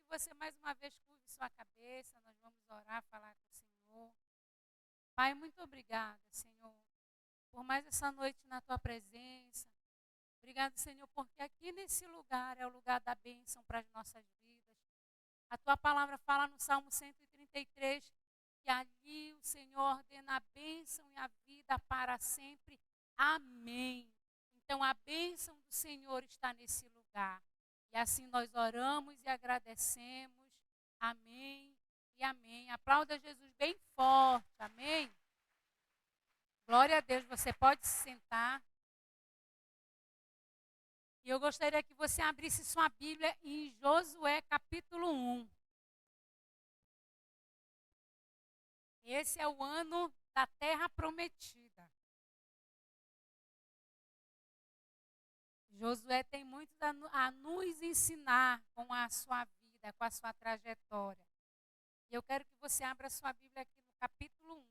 você mais uma vez curve sua cabeça, nós vamos orar, falar com o Senhor. Pai, muito obrigada, Senhor, por mais essa noite na tua presença. Obrigado, Senhor, porque aqui nesse lugar é o lugar da bênção para as nossas vidas. A tua palavra fala no Salmo 133 que ali o Senhor ordena a bênção e a vida para sempre. Amém. Então a bênção do Senhor está nesse lugar. E assim nós oramos e agradecemos. Amém e amém. Aplauda Jesus bem forte. Amém. Glória a Deus. Você pode se sentar. E eu gostaria que você abrisse sua Bíblia em Josué capítulo 1. Esse é o ano da terra prometida. Josué tem muito a nos ensinar com a sua vida, com a sua trajetória. E eu quero que você abra sua Bíblia aqui no capítulo 1.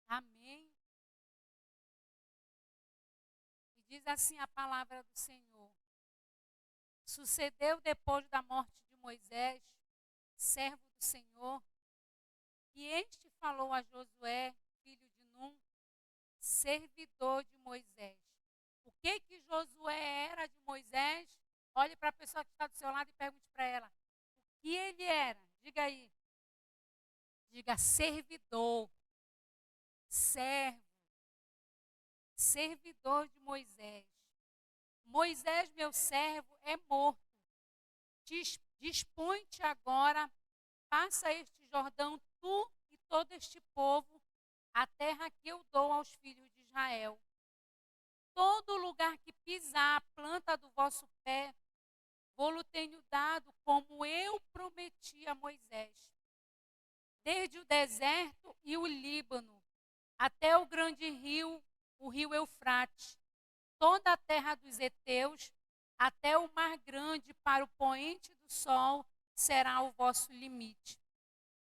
Amém. E diz assim a palavra do Senhor. Sucedeu depois da morte de Moisés, servo do Senhor, que este falou a Josué, filho de Num, servidor de Moisés. O que Josué era de Moisés? Olhe para a pessoa que está do seu lado e pergunte para ela. O que ele era? Diga aí. Diga servidor, servo, servidor de Moisés. Moisés, meu servo, é morto. Dispõe-te agora, passa este Jordão, tu e todo este povo, a terra que eu dou aos filhos de Israel. Todo lugar que pisar a planta do vosso pé, vou-lo tenho dado, como eu prometi a Moisés. Desde o deserto e o Líbano, até o grande rio, o rio Eufrates, toda a terra dos heteus, até o mar grande para o poente do sol, será o vosso limite.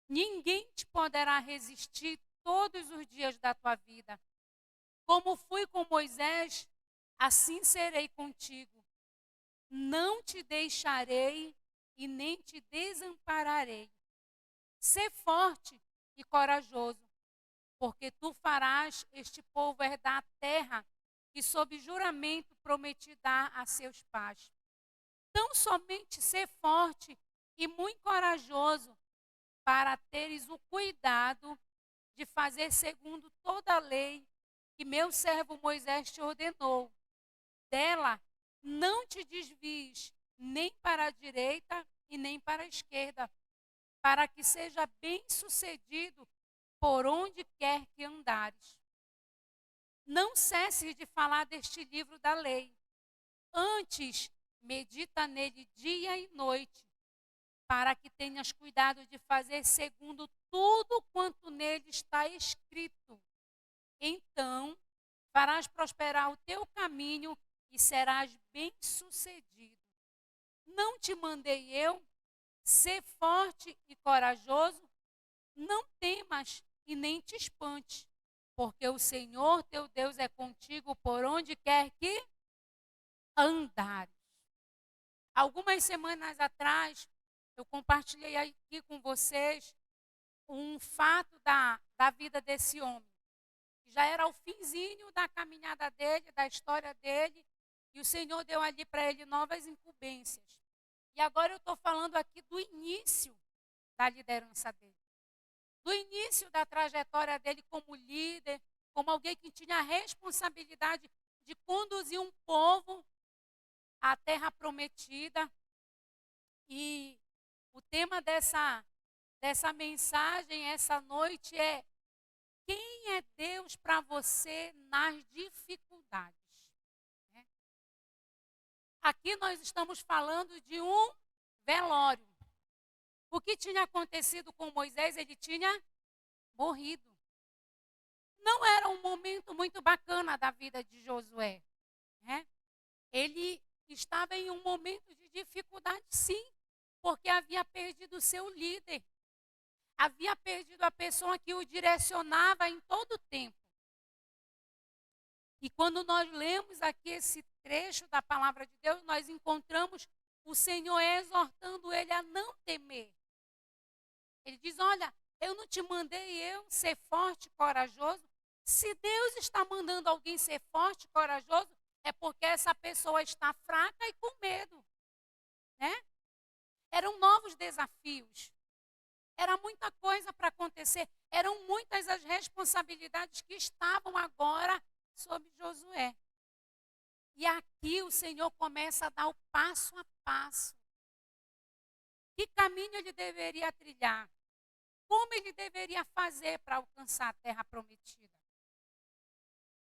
Ninguém te poderá resistir todos os dias da tua vida. Como fui com Moisés, assim serei contigo. Não te deixarei e nem te desampararei. Sê forte e corajoso, porque tu farás este povo herdar a terra que sob juramento prometi dar a seus pais. Tão somente ser forte e muito corajoso para teres o cuidado de fazer segundo toda a lei que meu servo Moisés te ordenou. Dela não te desvies nem para a direita e nem para a esquerda, para que seja bem-sucedido por onde quer que andares. Não cesses de falar deste livro da lei. Antes, medita nele dia e noite, para que tenhas cuidado de fazer segundo tudo quanto nele está escrito. Então, farás prosperar o teu caminho e serás bem-sucedido. Não te mandei eu? Ser forte e corajoso? Não temas e nem te espantes, porque o Senhor teu Deus é contigo por onde quer que andares. Algumas semanas atrás, eu compartilhei aqui com vocês um fato da vida desse homem. Já era o finzinho da caminhada dele, da história dele, e o Senhor deu ali para ele novas incumbências. E agora eu estou falando aqui do início da liderança dele. Do início da trajetória dele como líder, como alguém que tinha a responsabilidade de conduzir um povo à terra prometida. E o tema dessa mensagem essa noite é: quem é Deus para você nas dificuldades? Aqui nós estamos falando de um velório. O que tinha acontecido com Moisés? Ele tinha morrido. Não era um momento muito bacana da vida de Josué. Ele estava em um momento de dificuldade, sim. porque havia perdido o seu líder. Havia perdido a pessoa que o direcionava em todo o tempo. E quando nós lemos aqui esse trecho da palavra de Deus, nós encontramos o Senhor exortando ele a não temer. Ele diz, olha, eu não te mandei eu ser forte e corajoso. Se Deus está mandando alguém ser forte e corajoso, é porque essa pessoa está fraca e com medo. Né? Eram novos desafios. Era muita coisa para acontecer. Eram muitas as responsabilidades que estavam agora sobre Josué. E aqui o Senhor começa a dar o passo a passo. Que caminho ele deveria trilhar? Como ele deveria fazer para alcançar a terra prometida?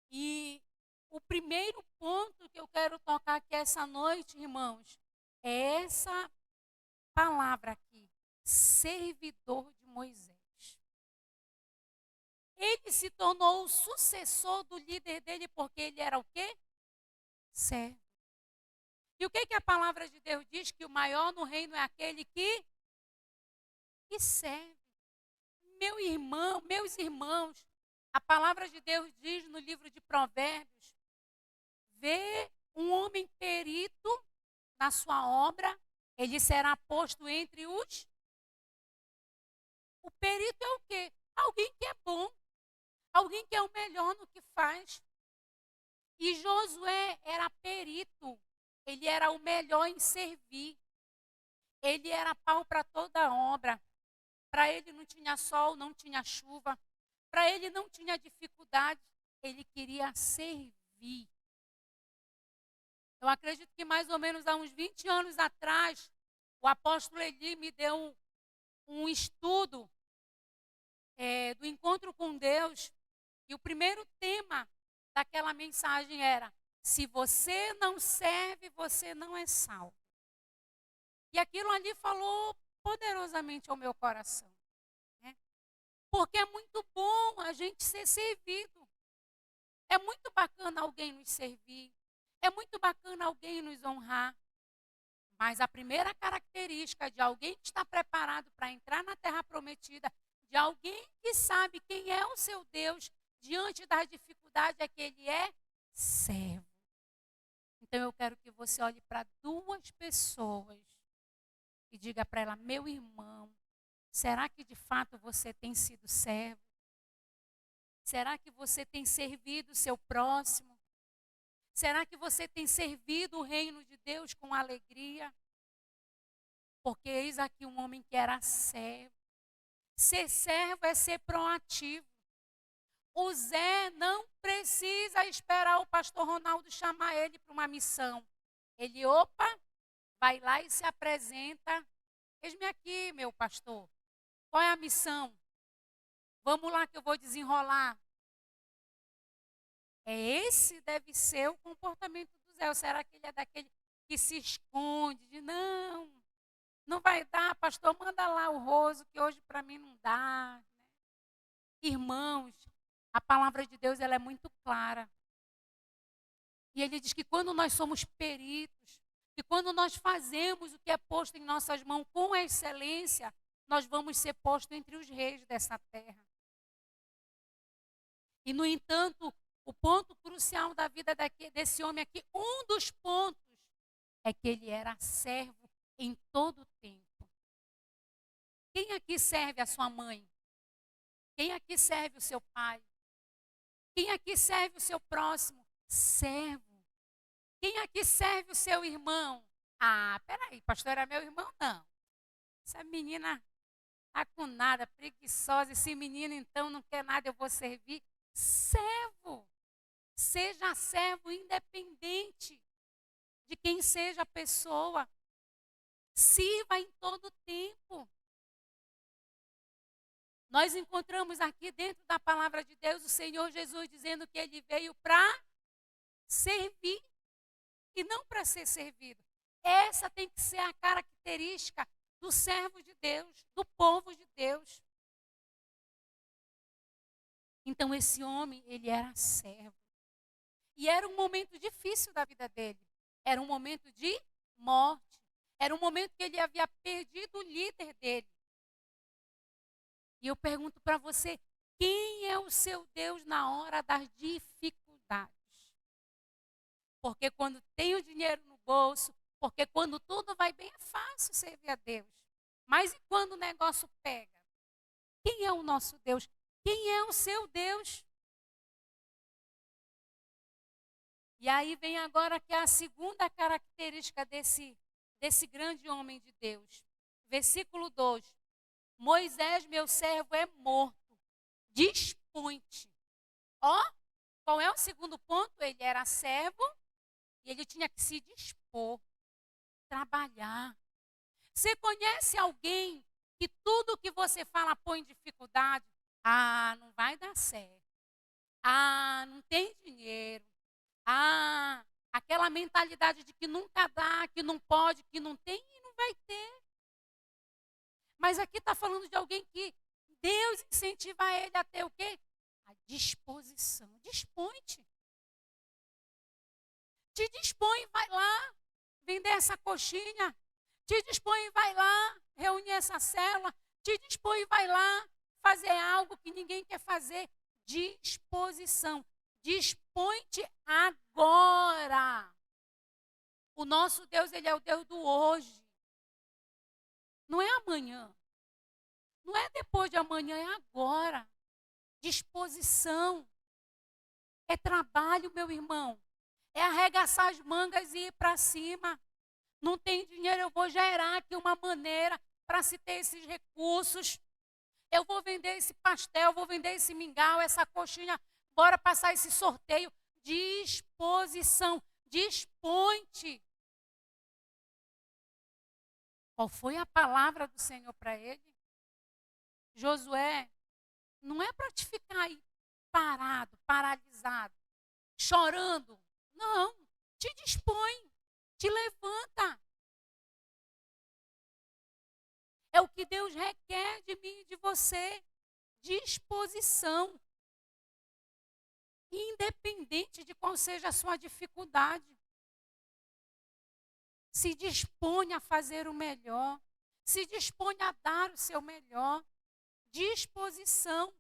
E o primeiro ponto que eu quero tocar aqui essa noite, irmãos, é essa palavra aqui, servidor de Moisés. Ele se tornou o sucessor do líder dele porque ele era o quê? Servo. E o que a palavra de Deus diz? Que o maior no reino é aquele que serve. Meu irmão, meus irmãos, a palavra de Deus diz no livro de Provérbios, vê um homem perito na sua obra, ele será posto entre os... O perito é o quê? Alguém que é bom, alguém que é o melhor no que faz. E Josué era perito, ele era o melhor em servir. Ele era pau para toda obra. Para ele não tinha sol, não tinha chuva. Para ele não tinha dificuldade. Ele queria servir. Eu acredito que mais ou menos há uns 20 anos atrás, o apóstolo Eli me deu um estudo do encontro com Deus. E o primeiro tema daquela mensagem era: se você não serve, você não é salvo. E aquilo ali falou poderosamente ao meu coração. Né? Porque é muito bom a gente ser servido. É muito bacana alguém nos servir. É muito bacana alguém nos honrar. Mas a primeira característica de alguém que está preparado para entrar na terra prometida, de alguém que sabe quem é o seu Deus diante das dificuldades, é que ele é servo. Então eu quero que você olhe para duas pessoas e diga para ela: meu irmão, será que de fato você tem sido servo? Será que você tem servido o seu próximo? Será que você tem servido o reino de Deus com alegria? Porque eis aqui um homem que era servo. Ser servo é ser proativo. O Zé não precisa esperar o pastor Ronaldo chamar ele para uma missão. Ele, vai lá e se apresenta. Eis-me aqui, meu pastor. Qual é a missão? Vamos lá que eu vou desenrolar. Esse deve ser o comportamento do Zé. Ou será que ele é daquele que se esconde? Não vai dar, pastor, manda lá o roso, que hoje para mim não dá. Né? Irmãos, a palavra de Deus ela é muito clara. E ele diz que quando nós somos peritos, que quando nós fazemos o que é posto em nossas mãos com excelência, nós vamos ser postos entre os reis dessa terra. E, no entanto, o ponto crucial da vida desse homem aqui, um dos pontos, é que ele era servo em todo o tempo. Quem aqui serve a sua mãe? Quem aqui serve o seu pai? Quem aqui serve o seu próximo? Servo. Quem aqui serve o seu irmão? Ah, peraí, pastor, era meu irmão? Não. Essa menina está com nada, preguiçosa. Esse menino, então, não quer nada, eu vou servir. Servo. Seja servo independente de quem seja a pessoa. Sirva em todo tempo. Nós encontramos aqui dentro da palavra de Deus o Senhor Jesus dizendo que ele veio para servir e não para ser servido. Essa tem que ser a característica do servo de Deus, do povo de Deus. Então esse homem, ele era servo. E era um momento difícil da vida dele. Era um momento de morte. Era um momento que ele havia perdido o líder dele. E eu pergunto para você, quem é o seu Deus na hora das dificuldades? Porque quando tem o dinheiro no bolso, porque quando tudo vai bem, é fácil servir a Deus. Mas e quando o negócio pega? Quem é o nosso Deus? Quem é o seu Deus? E aí vem agora que é a segunda característica desse grande homem de Deus. Versículo 2. Moisés, meu servo, é morto. Dispõe-te. Ó, qual é o segundo ponto? Ele era servo e ele tinha que se dispor, trabalhar. Você conhece alguém que tudo que você fala põe em dificuldade? Ah, não vai dar certo. Ah, não tem dinheiro. Ah, aquela mentalidade de que nunca dá, que não pode, que não tem e não vai ter. Mas aqui está falando de alguém que Deus incentiva ele a ter o quê? A disposição. Dispõe-te. Te dispõe, vai lá vender essa coxinha. Te dispõe, vai lá reunir essa célula. Te dispõe, vai lá fazer algo que ninguém quer fazer. Disposição. Dispõe-te agora. O nosso Deus, ele é o Deus do hoje. Não é amanhã. Não é depois de amanhã, é agora. Disposição. É trabalho, meu irmão. É arregaçar as mangas e ir para cima. Não tem dinheiro, eu vou gerar aqui uma maneira para se ter esses recursos. Eu vou vender esse pastel, vou vender esse mingau, essa coxinha. Bora passar esse sorteio. Disposição. Dispõe-te. Qual foi a palavra do Senhor para ele? Josué, não é para te ficar aí parado, paralisado, chorando. Não, te dispõe, te levanta. É o que Deus requer de mim e de você. Disposição. Independente de qual seja a sua dificuldade. Se dispõe a fazer o melhor. Se dispõe a dar o seu melhor. Disposição.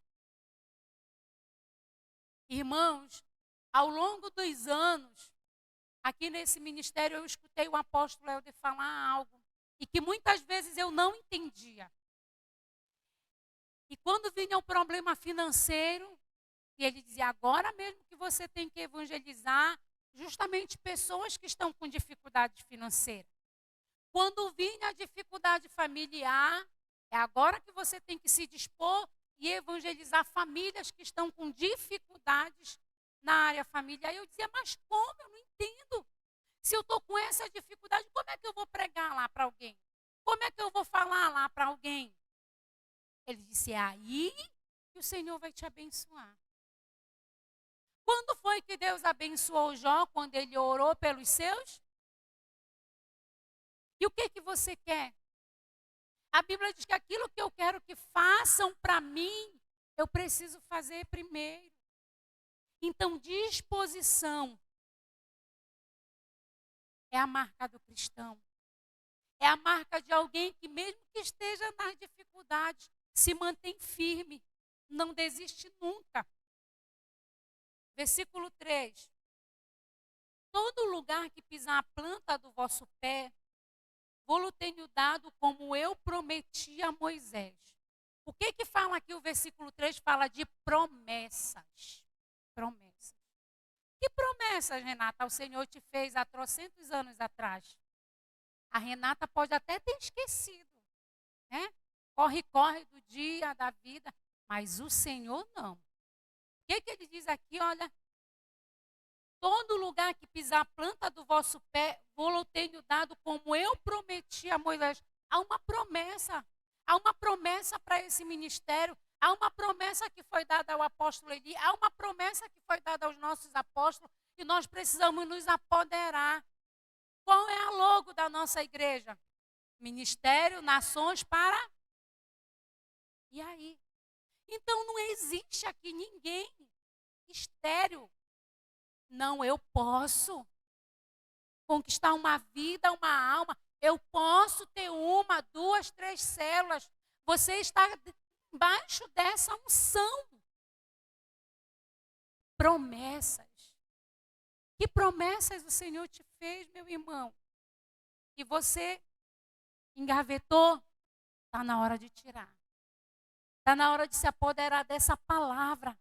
Irmãos, ao longo dos anos, aqui nesse ministério eu escutei o apóstolo Helder falar algo e que muitas vezes eu não entendia. E quando vinha um problema financeiro, e ele dizia, agora mesmo que você tem que evangelizar justamente pessoas que estão com dificuldade financeira. Quando vinha a dificuldade familiar, é agora que você tem que se dispor e evangelizar famílias que estão com dificuldades na área familiar. E eu dizia, mas como? Eu não entendo. Se eu estou com essa dificuldade, como é que eu vou pregar lá para alguém? Como é que eu vou falar lá para alguém? Ele disse, é aí que o Senhor vai te abençoar. Quando foi que Deus abençoou Jó? Quando ele orou pelos seus? E o que você quer? A Bíblia diz que aquilo que eu quero que façam para mim, eu preciso fazer primeiro. Então, disposição é a marca do cristão. É a marca de alguém que, mesmo que esteja nas dificuldades, se mantém firme, não desiste nunca. Versículo 3. Todo lugar que pisar a planta do vosso pé, vou-lo tenho dado como eu prometi a Moisés. O que fala aqui o versículo 3? Fala de promessas. Promessas. Que promessas, Renata, o Senhor te fez há trocentos anos atrás? A Renata pode até ter esquecido, né? Corre do dia, da vida, mas o Senhor não. O que ele diz aqui? Olha, todo lugar que pisar a planta do vosso pé, vou-lo tenho dado como eu prometi a Moisés. Há uma promessa para esse ministério, há uma promessa que foi dada ao apóstolo Eli, há uma promessa que foi dada aos nossos apóstolos e nós precisamos nos apoderar. Qual é a logo da nossa igreja? Ministério, nações para... E aí? Então não existe aqui ninguém estéril. Não, eu posso conquistar uma vida, uma alma. Eu posso ter uma, duas, três células. Você está embaixo dessa unção. Promessas. Que promessas o Senhor te fez, meu irmão? E você engavetou? Está na hora de tirar. Está na hora de se apoderar dessa palavra.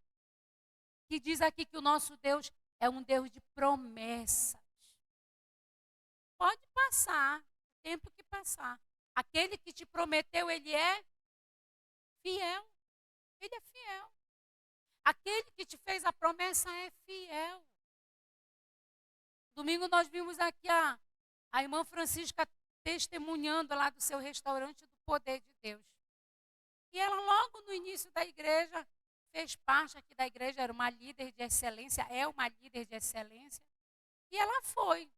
Que diz aqui que o nosso Deus é um Deus de promessas. Pode passar, o tempo que passar. Aquele que te prometeu, ele é fiel. Ele é fiel. Aquele que te fez a promessa é fiel. Domingo nós vimos aqui a irmã Francisca testemunhando lá do seu restaurante do poder de Deus. E ela logo no início da igreja, fez parte aqui da igreja, era uma líder de excelência, é uma líder de excelência. E ela foi.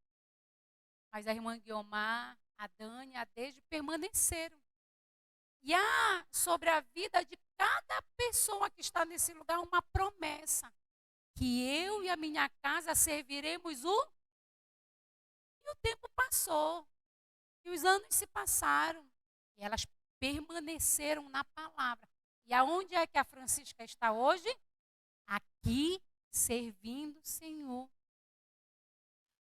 Mas a irmã Guiomar, a Dani, a Deide permaneceram. E há sobre a vida de cada pessoa que está nesse lugar uma promessa. Que eu e a minha casa serviremos o... E o tempo passou. E os anos se passaram. E elas permaneceram na palavra. E aonde é que a Francisca está hoje? Aqui, servindo o Senhor.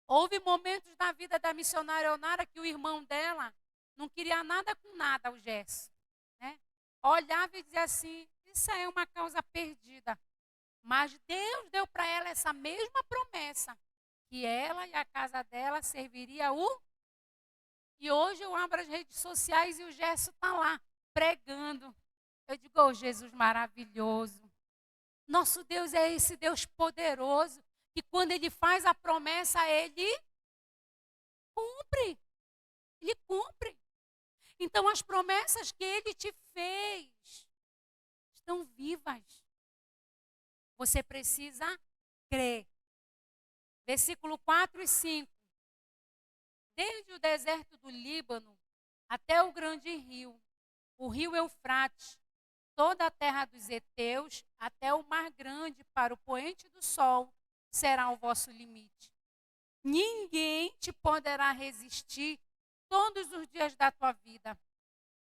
Houve momentos na vida da missionária Onara que o irmão dela não queria nada com nada, o Gerson. Né? Olhava e dizia assim, isso é uma causa perdida. Mas Deus deu para ela essa mesma promessa, que ela e a casa dela serviria o... E hoje eu abro as redes sociais e o Gerson está lá, pregando. Eu digo, oh, Jesus maravilhoso. Nosso Deus é esse Deus poderoso, que quando Ele faz a promessa, Ele cumpre. Ele cumpre. Então, as promessas que Ele te fez estão vivas. Você precisa crer. Versículo 4 e 5. Desde o deserto do Líbano até o grande rio, o rio Eufrates, toda a terra dos heteus, até o mar grande para o poente do sol, será o vosso limite. Ninguém te poderá resistir todos os dias da tua vida.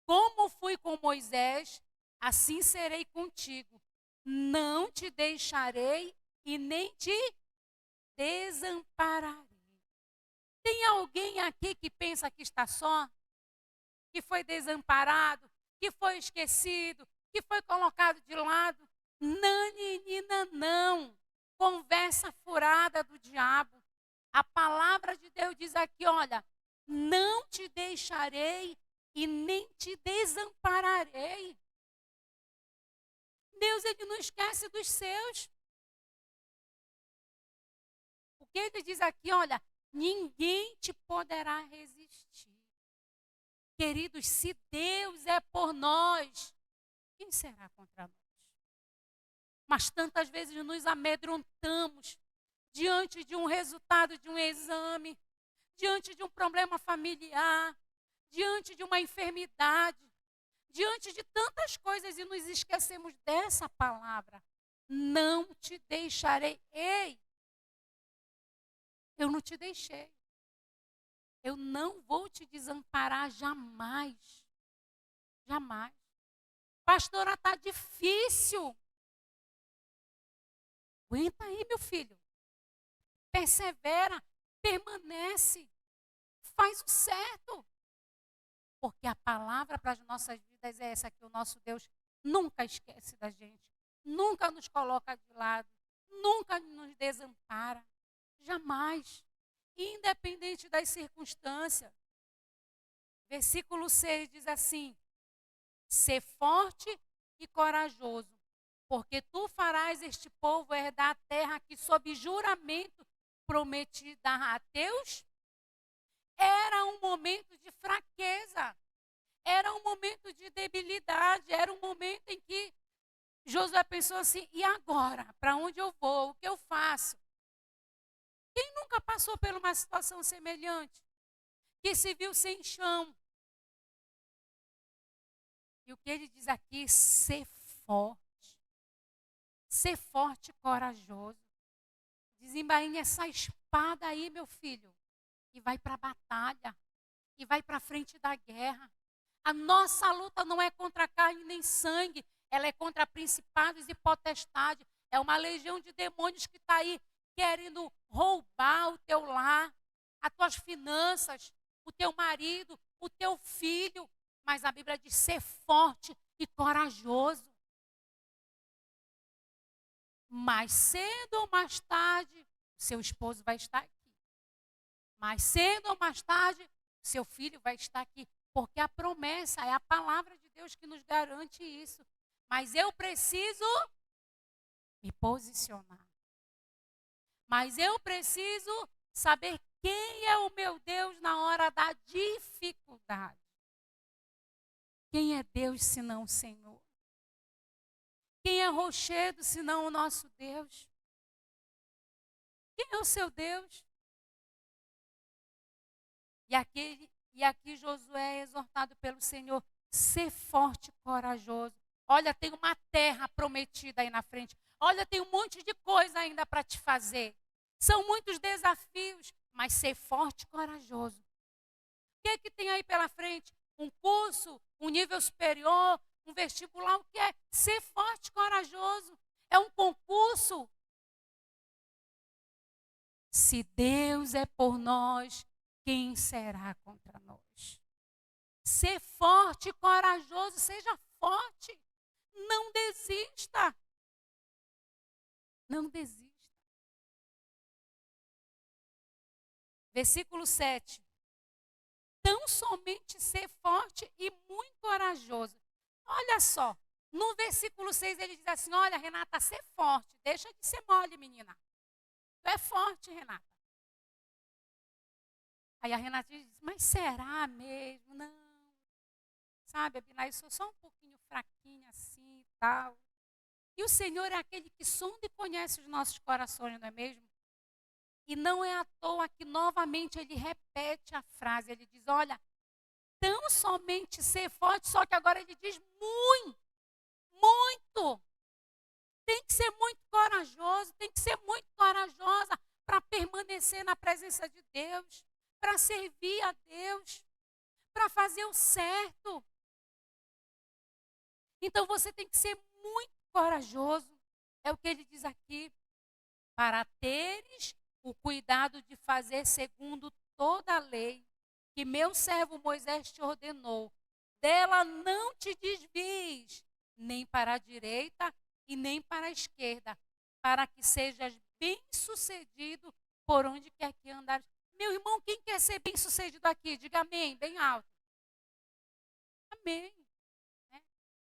Como fui com Moisés, assim serei contigo. Não te deixarei e nem te desampararei. Tem alguém aqui que pensa que está só? Que foi desamparado? Que foi esquecido? Que foi colocado de lado? Não, menina, não. Conversa furada do diabo. A palavra de Deus diz aqui, olha, não te deixarei e nem te desampararei. Deus, Ele não esquece dos seus. O que Ele diz aqui, olha, ninguém te poderá resistir. Queridos, se Deus é por nós, quem será contra nós? Mas tantas vezes nos amedrontamos diante de um resultado de um exame, diante de um problema familiar, diante de uma enfermidade, diante de tantas coisas e nos esquecemos dessa palavra. Não te deixarei. Ei, eu não te deixei. Eu não vou te desamparar jamais. Jamais. Pastora, está difícil. Aguenta aí, meu filho. Persevera, permanece. Faz o certo. Porque a palavra para as nossas vidas é essa, que o nosso Deus nunca esquece da gente. Nunca nos coloca de lado. Nunca nos desampara. Jamais. Independente das circunstâncias. Versículo 6 diz assim: ser forte e corajoso, porque tu farás este povo herdar a terra que sob juramento prometi dar a teus. Era um momento de fraqueza, era um momento de debilidade, era um momento em que Josué pensou assim, e agora? Para onde eu vou? O que eu faço? Quem nunca passou por uma situação semelhante? Que se viu sem chão. E o que ele diz aqui? Ser forte. Ser forte e corajoso. Desembainha essa espada aí, meu filho. E vai para a batalha. e vai para frente da guerra. A nossa luta não é contra carne nem sangue, ela é contra principados e potestades. É uma legião de demônios que está aí querendo roubar o teu lar, as tuas finanças, o teu marido, o teu filho. Mas a Bíblia diz ser forte e corajoso. Mais cedo ou mais tarde, seu esposo vai estar aqui. Mais cedo ou mais tarde, seu filho vai estar aqui. Porque a promessa é a palavra de Deus que nos garante isso. Mas eu preciso me posicionar. Mas eu preciso saber quem é o meu Deus na hora da dificuldade. Quem é Deus senão o Senhor? Quem é rochedo senão o nosso Deus? Quem é o seu Deus? E aqui Josué é exortado pelo Senhor, ser forte e corajoso. Olha, tem uma terra prometida aí na frente. Olha, tem um monte de coisa ainda para te fazer. São muitos desafios, mas ser forte e corajoso. O que é que tem aí pela frente? Um curso, um nível superior, um vestibular, o que é? Ser forte e corajoso. É um concurso. Se Deus é por nós, quem será contra nós? Ser forte e corajoso, seja forte. Não desista. Não desista. Versículo 7. Tão somente ser forte e muito corajoso. Olha só, no versículo 6 ele diz assim, olha, Renata, ser forte. Deixa de ser mole, menina. Tu é forte, Renata. Aí a Renata diz, mas será mesmo? Não. Sabe, Abinai, eu sou só um pouquinho fraquinha assim e tal. E o Senhor é aquele que sonda e conhece os nossos corações, não é mesmo? E não é à toa que novamente ele repete a frase. Ele diz, olha, tão somente ser forte, só que agora ele diz muito, muito. Tem que ser muito corajoso, tem que ser muito corajosa para permanecer na presença de Deus, para servir a Deus, para fazer o certo. Então você tem que ser muito corajoso. É o que ele diz aqui. Para teres o cuidado de fazer segundo toda a lei que meu servo Moisés te ordenou. Dela não te desvies, nem para a direita e nem para a esquerda, para que sejas bem-sucedido por onde quer que andares. Meu irmão, quem quer ser bem-sucedido aqui? Diga amém, bem alto. Amém. Né?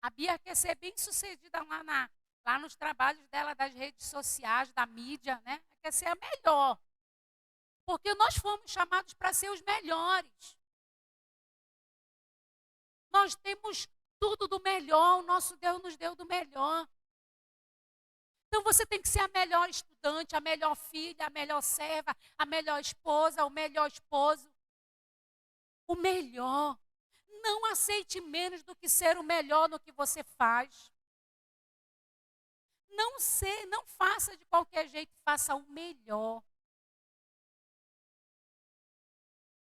A Bia quer ser bem-sucedida lá nos trabalhos dela, das redes sociais, da mídia, né? Quer ser a melhor. Porque nós fomos chamados para ser os melhores. Nós temos tudo do melhor, o nosso Deus nos deu do melhor. Então você tem que ser a melhor estudante, a melhor filha, a melhor serva, a melhor esposa, o melhor esposo. O melhor. Não aceite menos do que ser o melhor no que você faz. Não faça de qualquer jeito, faça o melhor.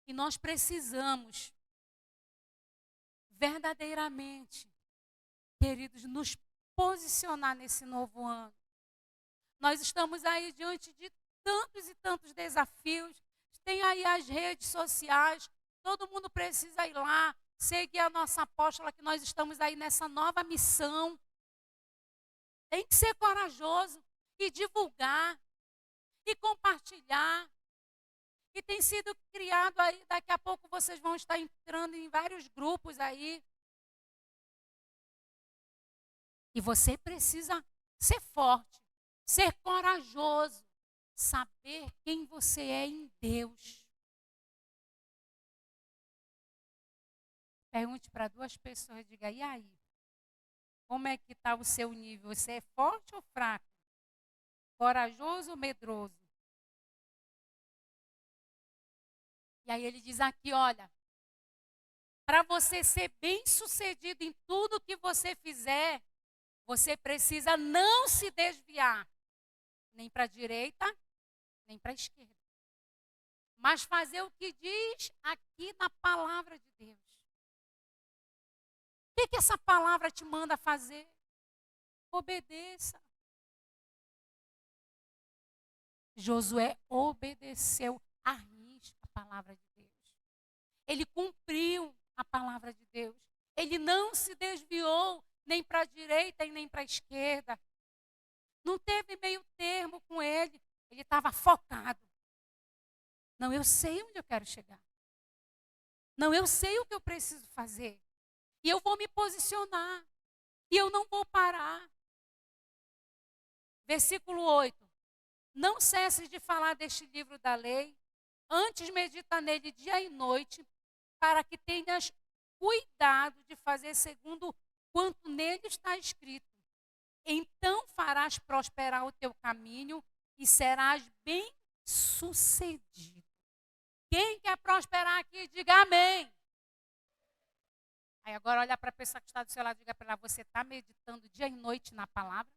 E nós precisamos verdadeiramente, queridos, nos posicionar nesse novo ano. Nós estamos aí diante de tantos e tantos desafios. Tem aí as redes sociais, todo mundo precisa ir lá, seguir a nossa apóstola, que nós estamos aí nessa nova missão. Tem que ser corajoso e divulgar e compartilhar. E tem sido criado aí, daqui a pouco vocês vão estar entrando em vários grupos aí. E você precisa ser forte, ser corajoso, saber quem você é em Deus. Pergunte para duas pessoas, diga, e aí? Como é que está o seu nível? Você é forte ou fraco? Corajoso ou medroso? E aí ele diz aqui, olha, para você ser bem-sucedido em tudo que você fizer, você precisa não se desviar, nem para a direita, nem para a esquerda. mas fazer o que diz aqui na palavra de Deus. O que essa palavra te manda fazer? Obedeça. Josué obedeceu à risca a palavra de Deus. Ele cumpriu a palavra de Deus. Ele não se desviou nem para a direita e nem para a esquerda. Não teve meio termo com ele. Ele estava focado. Não, eu sei onde eu quero chegar. Não, eu sei o que eu preciso fazer. E eu vou me posicionar. E eu não vou parar. Versículo 8. Não cesses de falar deste livro da lei, antes medita nele dia e noite, para que tenhas cuidado de fazer segundo quanto nele está escrito. Então farás prosperar o teu caminho e serás bem-sucedido. Quem quer prosperar aqui, diga amém. Aí agora olha para a pessoa que está do seu lado e diga para ela, você está meditando dia e noite na palavra?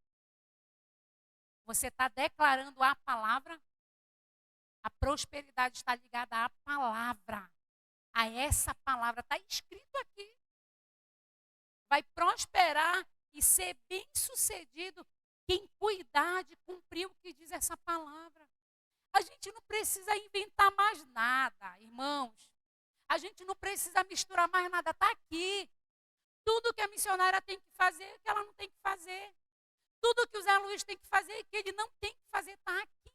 Você está declarando a palavra? A prosperidade está ligada à palavra. A essa palavra. Está escrito aqui. Vai prosperar e ser bem-sucedido quem cuidar de cumprir o que diz essa palavra. A gente não precisa inventar mais nada, irmãos. A gente não precisa misturar mais nada. Está aqui. Tudo que a missionária tem que fazer, que ela não tem que fazer. Tudo que o Zé Luiz tem que fazer, que ele não tem que fazer, está aqui.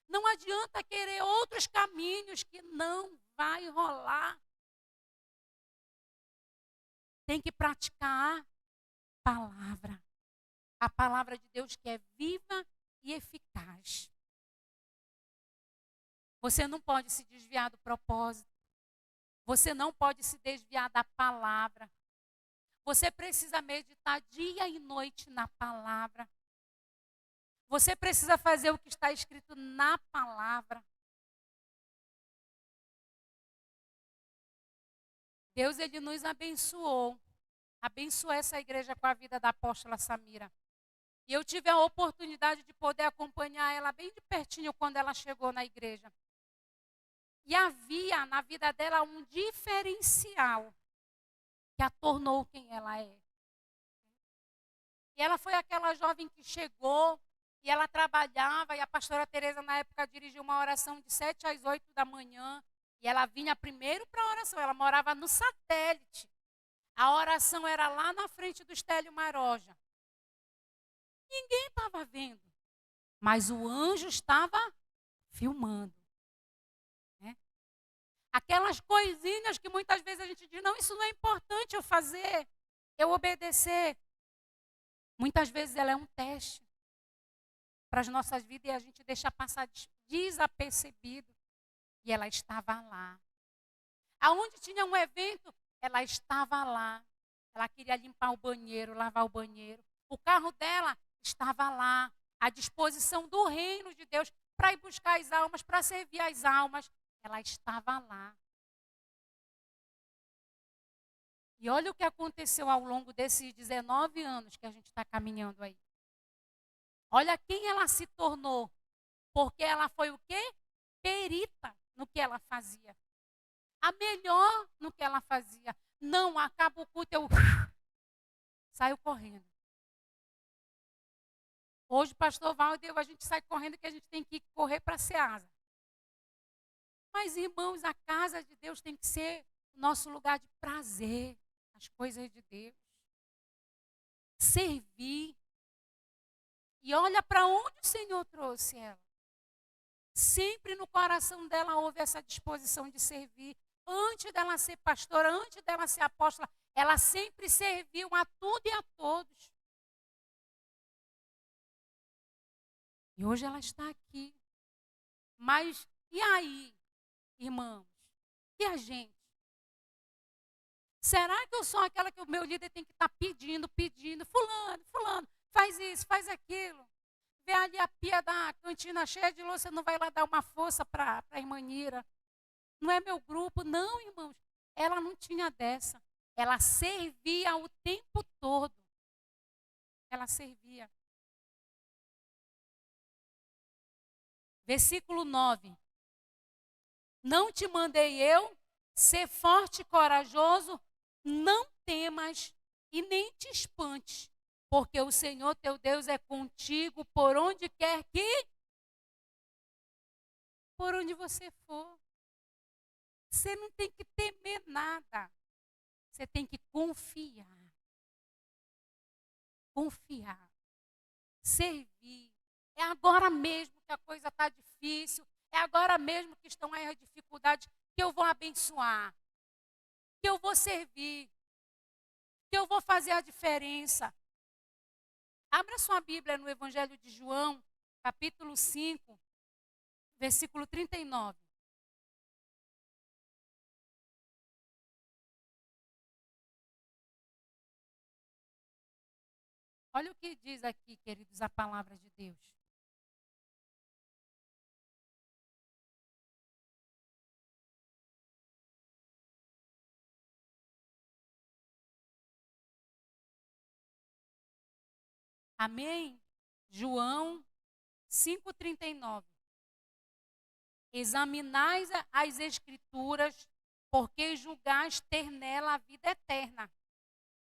Não adianta querer outros caminhos que não vai rolar. Tem que praticar a palavra. A palavra de Deus que é viva e eficaz. Você não pode se desviar do propósito. Você não pode se desviar da palavra. Você precisa meditar dia e noite na palavra. Você precisa fazer o que está escrito na palavra. Deus, ele nos abençoou. Abençoou essa igreja com a vida da apóstola Samira. E eu tive a oportunidade de poder acompanhar ela bem de pertinho quando ela chegou na igreja. E havia na vida dela um diferencial que a tornou quem ela é. E ela foi aquela jovem que chegou e ela trabalhava, e a pastora Tereza na época dirigiu uma oração de 7 às 8 da manhã, e ela vinha primeiro para a oração, ela morava no satélite. A oração era lá na frente do Estélio Maroja. Ninguém estava vendo, mas o anjo estava filmando. Né? Aquelas coisinhas que muitas vezes a gente diz, não, isso não é importante eu fazer, eu obedecer. Muitas vezes ela é um teste para as nossas vidas e a gente deixa passar desapercebido. E ela estava lá. Aonde tinha um evento, ela estava lá. Ela queria limpar o banheiro, lavar o banheiro. O carro dela estava lá, à disposição do reino de Deus, para ir buscar as almas, para servir as almas. Ela estava lá. E olha o que aconteceu ao longo desses 19 anos que a gente está caminhando aí. Olha quem ela se tornou. Porque ela foi o quê? Perita no que ela fazia. A melhor no que ela fazia. Não, acaba o culto, eu saio correndo. Hoje, pastor Valdeir, a gente sai correndo que a gente tem que correr para a Ceasa. Mas, irmãos, a casa de Deus tem que ser o nosso lugar de prazer, as coisas de Deus. Servir. E olha para onde o Senhor trouxe ela. Sempre no coração dela houve essa disposição de servir. Antes dela ser pastora, antes dela ser apóstola, ela sempre serviu a tudo e a todos. E hoje ela está aqui. Mas e aí, irmãos? E a gente? Será que eu sou aquela que o meu líder tem que estar pedindo, fulano, faz isso, faz aquilo? Vê ali a pia da cantina cheia de louça, não vai lá dar uma força para a irmã Nira. Não é meu grupo, não, irmãos. Ela não tinha dessa. Ela servia o tempo todo. Ela servia. Versículo 9. Não te mandei eu ser forte e corajoso? Não temas e nem te espantes, porque o Senhor teu Deus é contigo por onde quer que, por onde você for. Você não tem que temer nada. Você tem que confiar. Confiar. Servir. É agora mesmo que a coisa está difícil. É agora mesmo que estão aí as dificuldades que eu vou abençoar. Que eu vou servir. Que eu vou fazer a diferença. Abra sua Bíblia no Evangelho de João, capítulo 5, versículo 39. Olha o que diz aqui, queridos, a palavra de Deus. Amém? João 5,39. Examinais as Escrituras, porque julgais ter nela a vida eterna.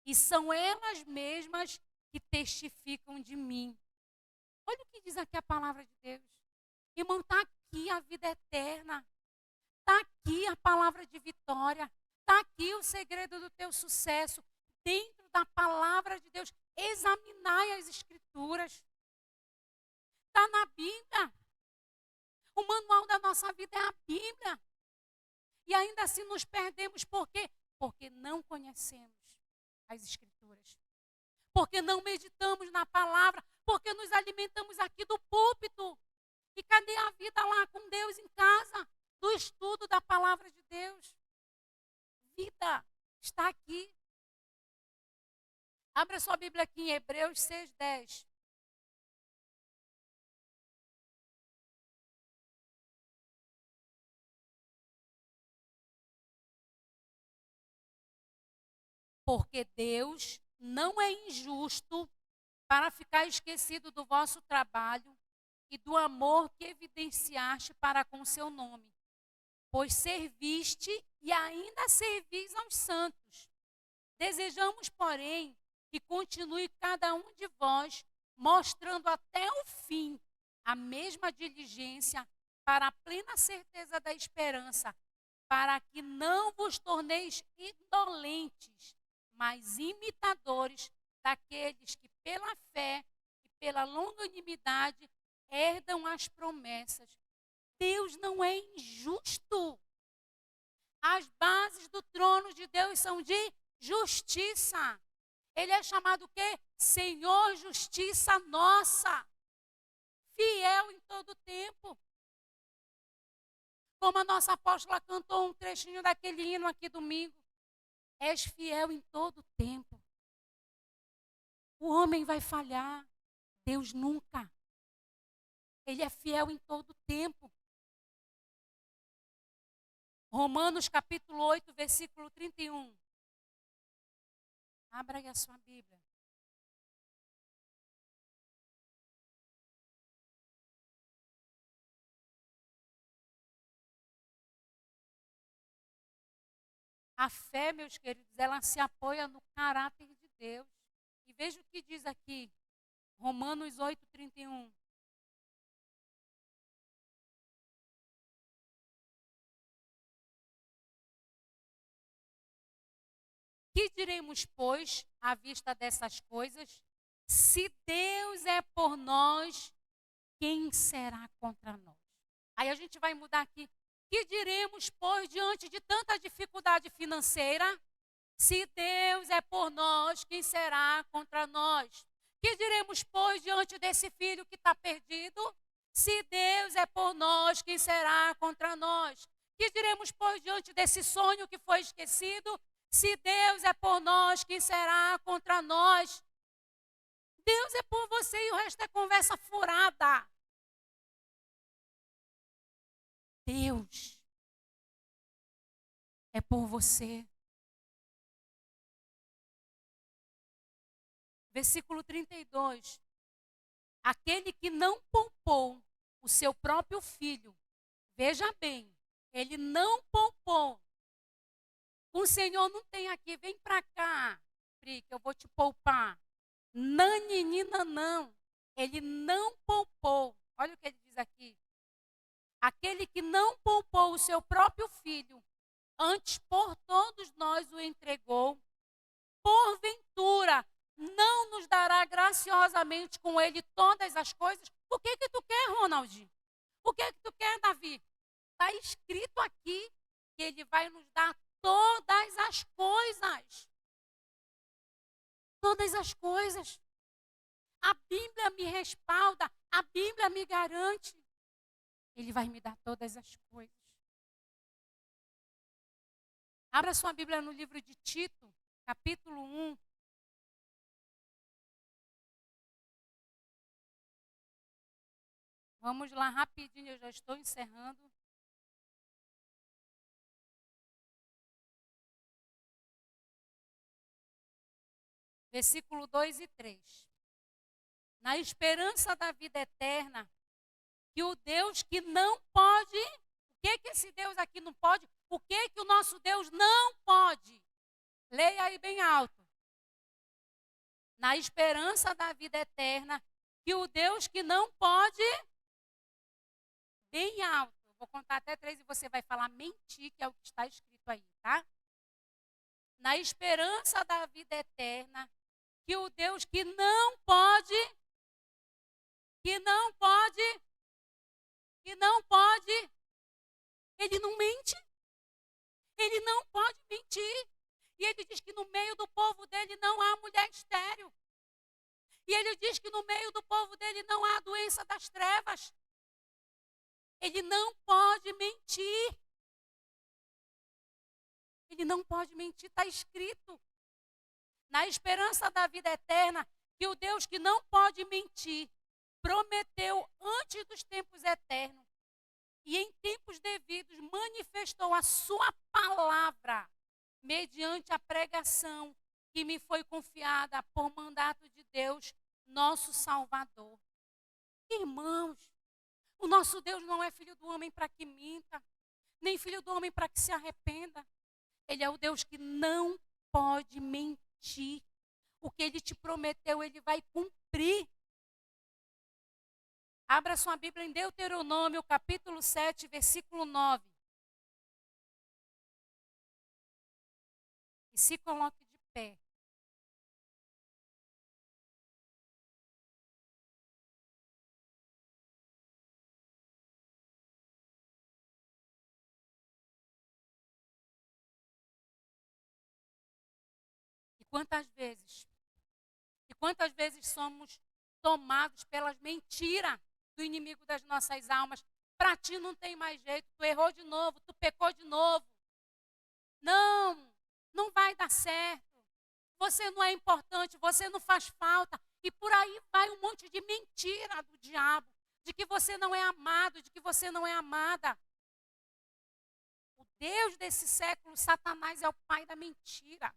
E são elas mesmas que testificam de mim. Olha o que diz aqui a palavra de Deus. Irmão, está aqui a vida eterna. Está aqui a palavra de vitória. Está aqui o segredo do teu sucesso. Dentro da palavra de Deus. Examinai as Escrituras. Está na Bíblia. O manual da nossa vida é a Bíblia. E ainda assim nos perdemos. Por quê? Porque não conhecemos as Escrituras. Porque não meditamos na palavra. Porque nos alimentamos aqui do púlpito. E cadê a vida lá com Deus em casa? Do estudo da palavra de Deus. Vida está aqui. Abra sua Bíblia aqui em Hebreus 6:10. Porque Deus não é injusto para ficar esquecido do vosso trabalho e do amor que evidenciaste para com o seu nome, pois serviste e ainda servis aos santos. Desejamos, porém, que continue cada um de vós mostrando até o fim a mesma diligência para a plena certeza da esperança, para que não vos torneis indolentes, mas imitadores daqueles que pela fé e pela longanimidade herdam as promessas. Deus não é injusto. As bases do trono de Deus são de justiça. Ele é chamado o quê? Senhor, justiça nossa. Fiel em todo tempo. Como a nossa apóstola cantou um trechinho daquele hino aqui domingo. És fiel em todo tempo. O homem vai falhar. Deus nunca. Ele é fiel em todo tempo. Romanos capítulo 8, versículo 31. Abra aí a sua Bíblia. A fé, meus queridos, ela se apoia no caráter de Deus. E veja o que diz aqui, Romanos 8, 31. Que diremos, pois, à vista dessas coisas? Se Deus é por nós, quem será contra nós? Aí a gente vai mudar aqui. Que diremos, pois, diante de tanta dificuldade financeira? Se Deus é por nós, quem será contra nós? Que diremos, pois, diante desse filho que está perdido? Se Deus é por nós, quem será contra nós? Que diremos, pois, diante desse sonho que foi esquecido? Se Deus é por nós, quem será contra nós? Deus é por você e o resto é conversa furada. Deus é por você. Versículo 32. Aquele que não poupou o seu próprio filho. Veja bem, ele não poupou. O Senhor não tem aqui, vem para cá, Pri, que eu vou te poupar. Naninina, não. Ele não poupou. Olha o que ele diz aqui. Aquele que não poupou o seu próprio filho, antes por todos nós o entregou, porventura não nos dará graciosamente com ele todas as coisas? O que tu quer, Ronaldinho? O que tu quer, Davi? Está escrito aqui que ele vai nos dar todas as coisas. Todas as coisas. A Bíblia me respalda, a Bíblia me garante. Ele vai me dar todas as coisas. Abra sua Bíblia no livro de Tito, capítulo 1. Vamos lá rapidinho, eu já estou encerrando. Versículo 2 e 3. Na esperança da vida eterna, que o Deus que não pode, o que esse Deus aqui não pode? O que o nosso Deus não pode? Leia aí bem alto. Na esperança da vida eterna, que o Deus que não pode, bem alto. Eu vou contar até 3 e você vai falar mentir, que é o que está escrito aí, tá? Na esperança da vida eterna, que o Deus que não pode, ele não mente. Ele não pode mentir. E ele diz que no meio do povo dele não há mulher estéril. E ele diz que no meio do povo dele não há doença das trevas. Ele não pode mentir. Ele não pode mentir, está escrito. Na esperança da vida eterna, que o Deus que não pode mentir, prometeu antes dos tempos eternos e em tempos devidos manifestou a sua palavra mediante a pregação que me foi confiada por mandato de Deus, nosso Salvador. Irmãos, o nosso Deus não é filho do homem para que minta, nem filho do homem para que se arrependa. Ele é o Deus que não pode mentir. O que ele te prometeu, ele vai cumprir. Abra sua Bíblia em Deuteronômio, capítulo 7, versículo 9. E se coloque de pé. E quantas vezes somos tomados pelas mentiras do inimigo das nossas almas. Para ti não tem mais jeito, tu errou de novo, tu pecou de novo. Não vai dar certo. Você não é importante, você não faz falta. E por aí vai um monte de mentira do diabo, de que você não é amado, de que você não é amada. O Deus desse século, Satanás, é o pai da mentira.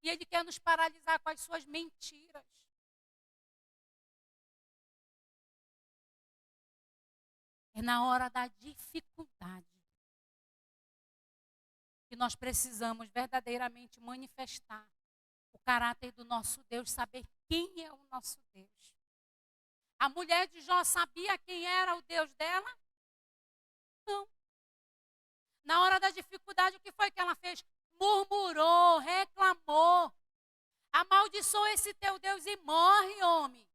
E ele quer nos paralisar com as suas mentiras. É na hora da dificuldade que nós precisamos verdadeiramente manifestar o caráter do nosso Deus, saber quem é o nosso Deus. A mulher de Jó sabia quem era o Deus dela? Não. Na hora da dificuldade, o que foi que ela fez? Murmurou, reclamou, amaldiçoou esse teu Deus e morre, homem.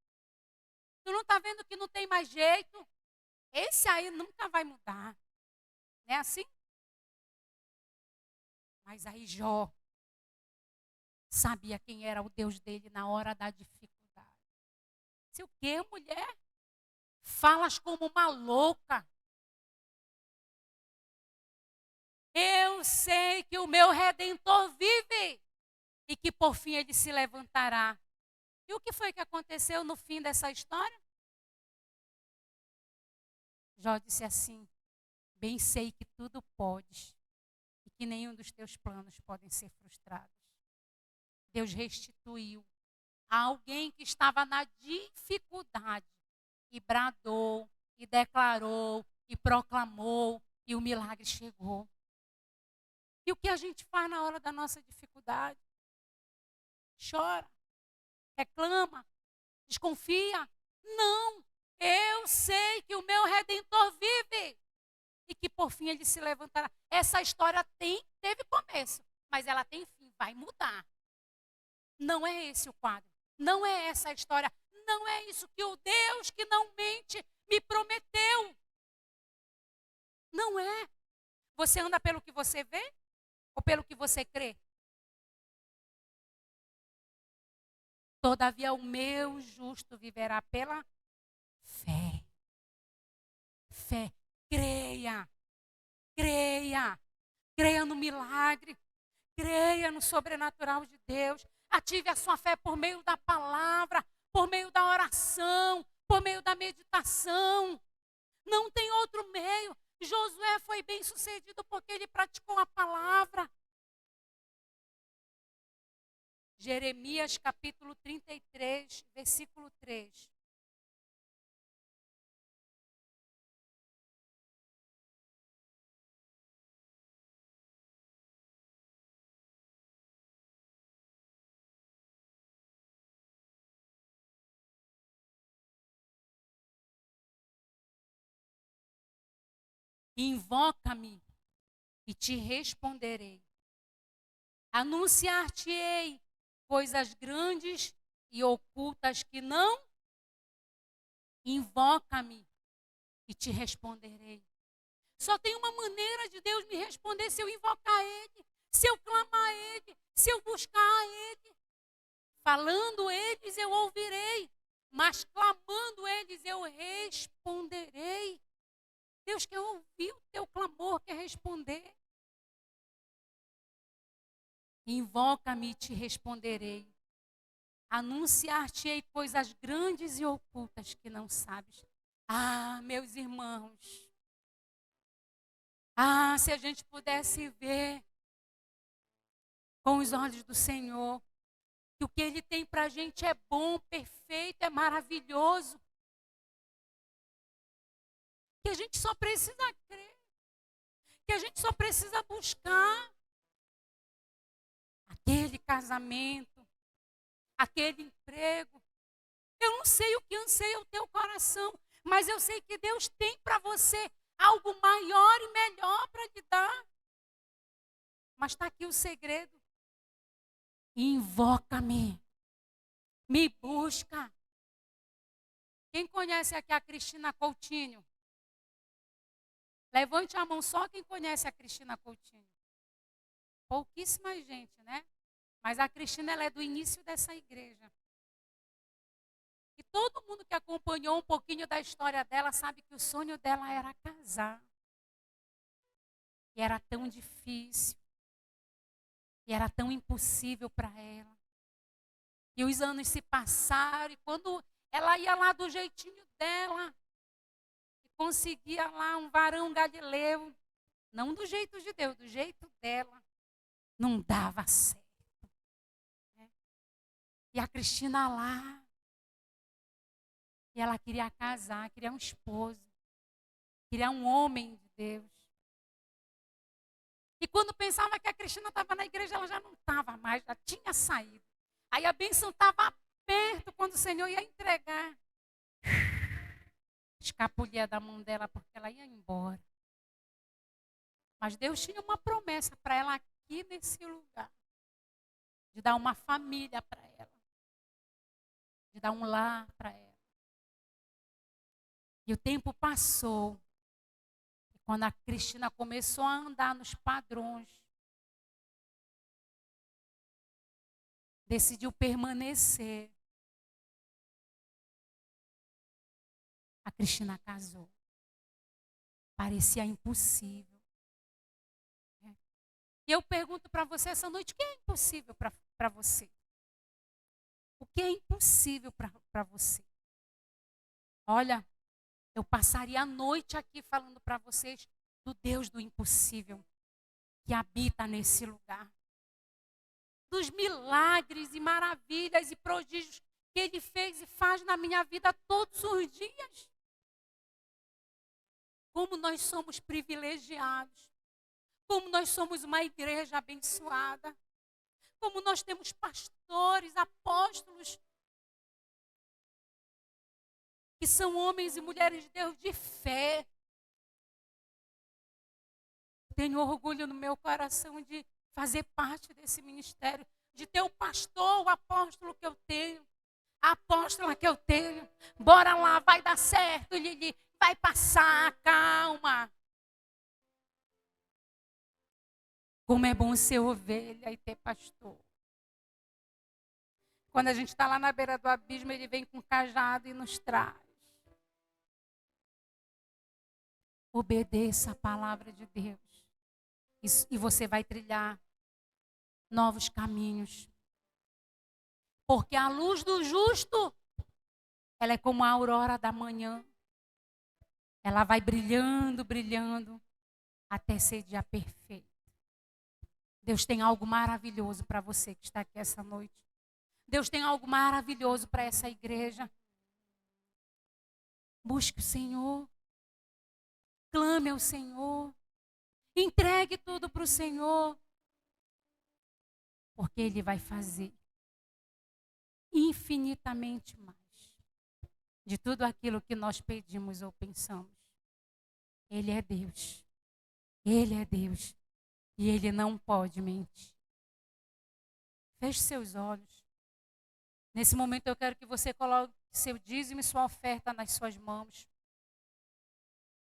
Tu não está vendo que não tem mais jeito? Esse aí nunca vai mudar. Não é assim? Mas aí Jó sabia quem era o Deus dele na hora da dificuldade. Se o quê, mulher? Falas como uma louca. Eu sei que o meu Redentor vive e que por fim ele se levantará. E o que foi que aconteceu no fim dessa história? Jó disse assim: bem sei que tudo podes e que nenhum dos teus planos podem ser frustrados. Deus restituiu a alguém que estava na dificuldade e bradou e declarou, e proclamou, e o milagre chegou. E o que a gente faz na hora da nossa dificuldade? Chora, reclama, desconfia? Não, eu sei que o meu Redentor vive e que por fim ele se levantará. Essa história teve começo, mas ela tem fim, vai mudar. Não é esse o quadro, não é essa a história, não é isso que o Deus que não mente me prometeu. Não é. Você anda pelo que você vê ou pelo que você crê? Todavia o meu justo viverá pela fé. Fé. Creia. Creia. Creia no milagre. Creia no sobrenatural de Deus. Ative a sua fé por meio da palavra, por meio da oração, por meio da meditação. Não tem outro meio. Josué foi bem sucedido porque ele praticou a palavra. Jeremias capítulo 33, versículo 3. Invoca-me e te responderei. Anunciar-te-ei coisas grandes e ocultas que não. Invoca-me e te responderei. Só tem uma maneira de Deus me responder: se eu invocar Ele, se eu clamar a Ele, se eu buscar a Ele. Falando eles eu ouvirei, mas clamando eles eu responderei. Deus quer ouvir o teu clamor, quer responder. Invoca-me e te responderei. Anunciar-te-ei coisas grandes e ocultas que não sabes. Ah, meus irmãos. Ah, se a gente pudesse ver com os olhos do Senhor, que o que Ele tem para a gente é bom, perfeito, é maravilhoso. Que a gente só precisa crer. Que a gente só precisa buscar aquele casamento, aquele emprego. Eu não sei o que anseia o teu coração, mas eu sei que Deus tem para você algo maior e melhor para te dar. Mas está aqui o segredo. Invoca-me, me busca. Quem conhece aqui a Cristina Coutinho? Levante a mão só quem conhece a Cristina Coutinho. Pouquíssima gente, né? Mas a Cristina, ela é do início dessa igreja. E todo mundo que acompanhou um pouquinho da história dela sabe que o sonho dela era casar. E era tão difícil. E era tão impossível para ela. E os anos se passaram e quando ela ia lá do jeitinho dela, e conseguia lá um varão galileu, não do jeito de Deus, do jeito dela, não dava certo. Né? E a Cristina lá, e ela queria casar, queria um esposo, queria um homem de Deus. E quando pensava que a Cristina estava na igreja, ela já não estava mais, já tinha saído. Aí a bênção estava perto quando o Senhor ia entregar. Escapulia da mão dela porque ela ia embora. Mas Deus tinha uma promessa para ela aqui nesse lugar. De dar uma família para ela. De dar um lar para ela. E o tempo passou. E quando a Cristina começou a andar nos padrões, decidiu permanecer. A Cristina casou. Parecia impossível. E eu pergunto para você essa noite, o que é impossível para você? O que é impossível para você? Olha, eu passaria a noite aqui falando para vocês do Deus do impossível que habita nesse lugar. Dos milagres e maravilhas e prodígios que Ele fez e faz na minha vida todos os dias. Como nós somos privilegiados. Como nós somos uma igreja abençoada. Como nós temos pastores, apóstolos, que são homens e mulheres de Deus de fé. Tenho orgulho no meu coração de fazer parte desse ministério, de ter o pastor, o apóstolo que eu tenho, a apóstola que eu tenho. Bora lá, vai dar certo, Lili, vai passar, calma. Como é bom ser ovelha e ter pastor. Quando a gente está lá na beira do abismo, ele vem com um cajado e nos traz. Obedeça a palavra de Deus. E você vai trilhar novos caminhos. Porque a luz do justo, ela é como a aurora da manhã. Ela vai brilhando, brilhando, até ser dia perfeito. Deus tem algo maravilhoso para você que está aqui essa noite. Deus tem algo maravilhoso para essa igreja. Busque o Senhor. Clame ao Senhor. Entregue tudo para o Senhor. Porque Ele vai fazer infinitamente mais de tudo aquilo que nós pedimos ou pensamos. Ele é Deus. Ele é Deus. E Ele não pode mentir. Feche seus olhos. Nesse momento eu quero que você coloque seu dízimo e sua oferta nas suas mãos.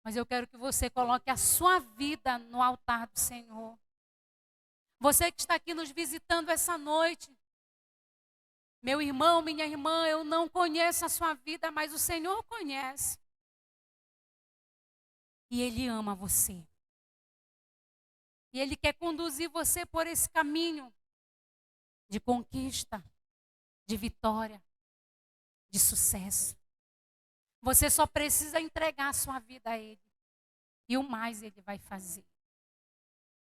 Mas eu quero que você coloque a sua vida no altar do Senhor. Você que está aqui nos visitando essa noite. Meu irmão, minha irmã, eu não conheço a sua vida, mas o Senhor conhece. E Ele ama você. E Ele quer conduzir você por esse caminho de conquista, de vitória, de sucesso. Você só precisa entregar a sua vida a Ele. E o mais Ele vai fazer.